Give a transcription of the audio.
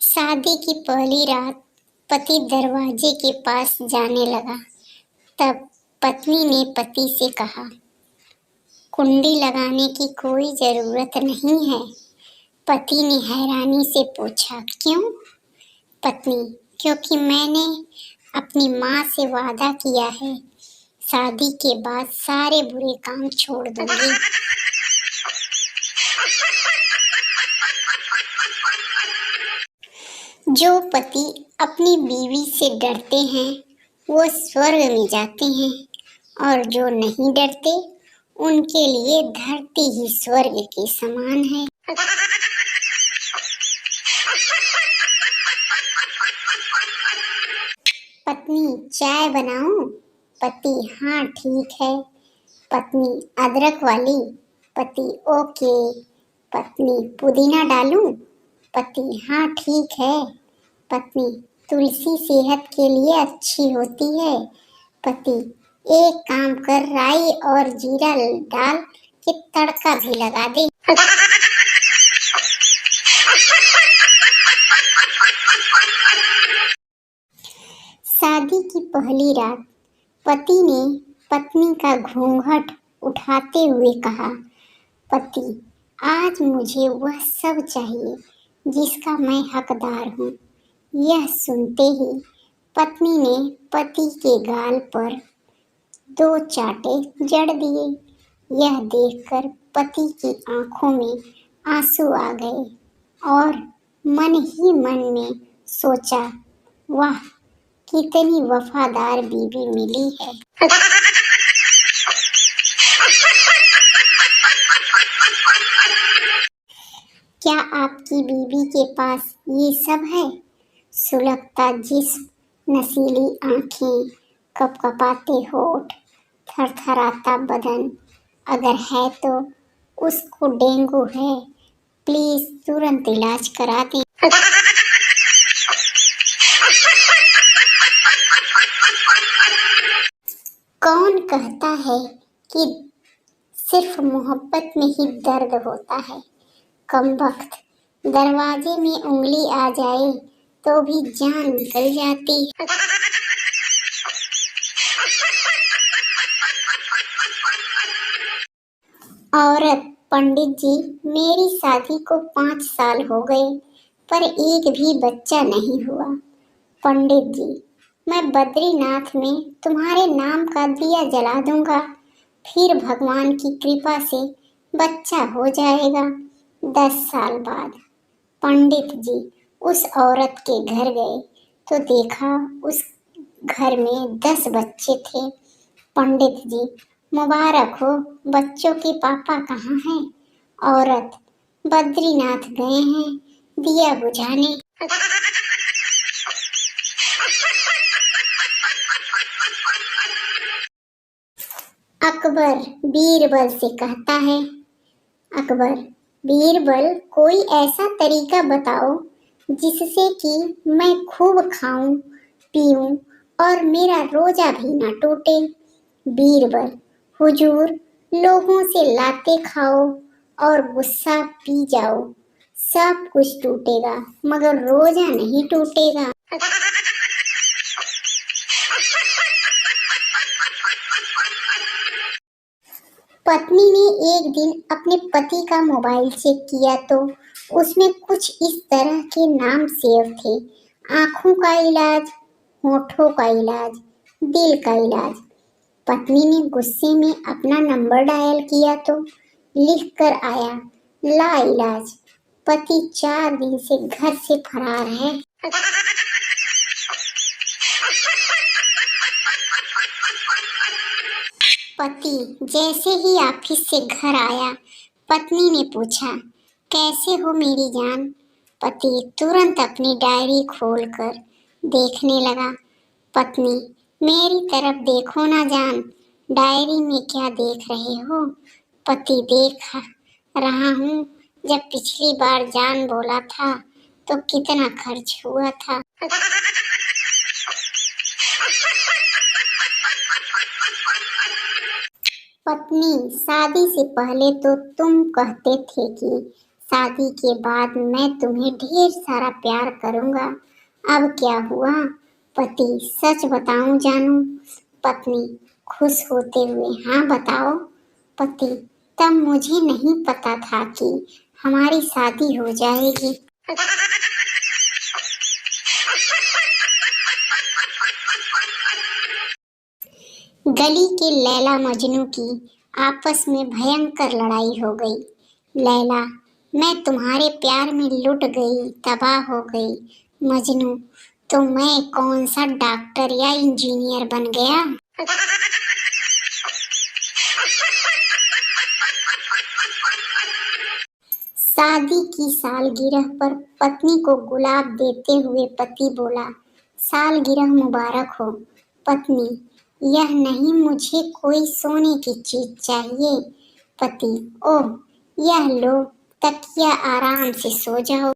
शादी की पहली रात पति दरवाजे के पास जाने लगा। तब पत्नी ने पति से कहा, कुंडी लगाने की कोई जरूरत नहीं है। पति ने हैरानी से पूछा, क्यों? पत्नी, क्योंकि मैंने अपनी माँ से वादा किया है, शादी के बाद सारे बुरे काम छोड़ दूंगी। जो पति अपनी बीवी से डरते हैं वो स्वर्ग में जाते हैं, और जो नहीं डरते उनके लिए धरती ही स्वर्ग के समान है। पत्नी, चाय बनाऊं? पति, हाँ ठीक है। पत्नी, अदरक वाली? पति, ओके। पत्नी, पुदीना डालूं? पति, हाँ ठीक है। पत्नी, तुलसी सेहत के लिए अच्छी होती है। पति, एक काम कर, राई और जीरा डाल के तड़का भी लगा दे। शादी की पहली रात पति ने पत्नी का घूंघट उठाते हुए कहा, पति, आज मुझे वह सब चाहिए जिसका मैं हकदार हूँ। यह सुनते ही पत्नी ने पति के गाल पर 2 चांटे जड़ दिए। यह देखकर पति की आंखों में आंसू आ गए और मन ही मन में सोचा, वाह, कितनी वफादार बीवी मिली है। क्या आपकी बीवी के पास ये सब है? सुलगता जिस्म, नशीली आंखें, कपकपाते होठ, थरथराता बदन। अगर है तो उसको डेंगू है, प्लीज तुरंत इलाज करा दें। कौन कहता है कि सिर्फ मोहब्बत में ही दर्द होता है? कमबख्त, दरवाजे में उंगली आ जाए तो भी जान निकल जाती है। औरत, पंडित जी, मेरी शादी को 5 साल हो गए पर एक भी बच्चा नहीं हुआ। पंडित जी, मैं बद्रीनाथ में तुम्हारे नाम का दिया जला दूंगा, फिर भगवान की कृपा से बच्चा हो जाएगा 10 साल बाद। पंडित जी उस औरत के घर गए तो देखा उस घर में 10 बच्चे थे। पंडित जी, मुबारक हो, बच्चों के पापा कहाँ हैं? औरत, बद्रीनाथ गए हैं दिया बुझाने। अकबर बीरबल से कहता है, अकबर, बीरबल, कोई ऐसा तरीका बताओ जिससे कि मैं खूब खाऊं पीऊं और मेरा रोजा भी ना टूटे। बीरबल, हुजूर, लोगों से लाते खाओ और गुस्सा पी जाओ, सब कुछ टूटेगा मगर रोजा नहीं टूटेगा। पत्नी ने एक दिन अपने पति का मोबाइल चेक किया तो उसमें कुछ इस तरह के नाम सेव थे, आंखों का इलाज, होठों का इलाज, दिल का इलाज। पत्नी ने गुस्से में अपना नंबर डायल किया तो लिख कर आया, ला इलाज। पति 4 दिन से घर से फरार है। पति जैसे ही ऑफिस से घर आया, पत्नी ने पूछा, कैसे हो मेरी जान? पति तुरंत अपनी डायरी खोलकर देखने लगा। पत्नी, मेरी तरफ देखो ना जान, डायरी में क्या देख रहे हो? पति, देख रहा हूँ, जब पिछली बार जान बोला था तो कितना खर्च हुआ था। पत्नी, शादी से पहले तो तुम कहते थे कि शादी के बाद मैं तुम्हें ढेर सारा प्यार करूंगा। अब क्या हुआ? पति, सच बताऊं जानू? पत्नी खुश होते हुए, हाँ बताओ। पति, तब मुझे नहीं पता था कि हमारी शादी हो जाएगी। गली के लैला मजनू की आपस में भयंकर लड़ाई हो गई। लैला, मैं तुम्हारे प्यार में लुट गई, तबाह हो गई। मजनू, तो मैं कौन सा डॉक्टर या इंजीनियर बन गया? शादी की सालगिरह पर पत्नी को गुलाब देते हुए पति बोला, सालगिरह मुबारक हो। पत्नी, यह नहीं, मुझे कोई सोने की चीज चाहिए। पति, ओह, यह लो, तकिया, आराम से सो जाओ।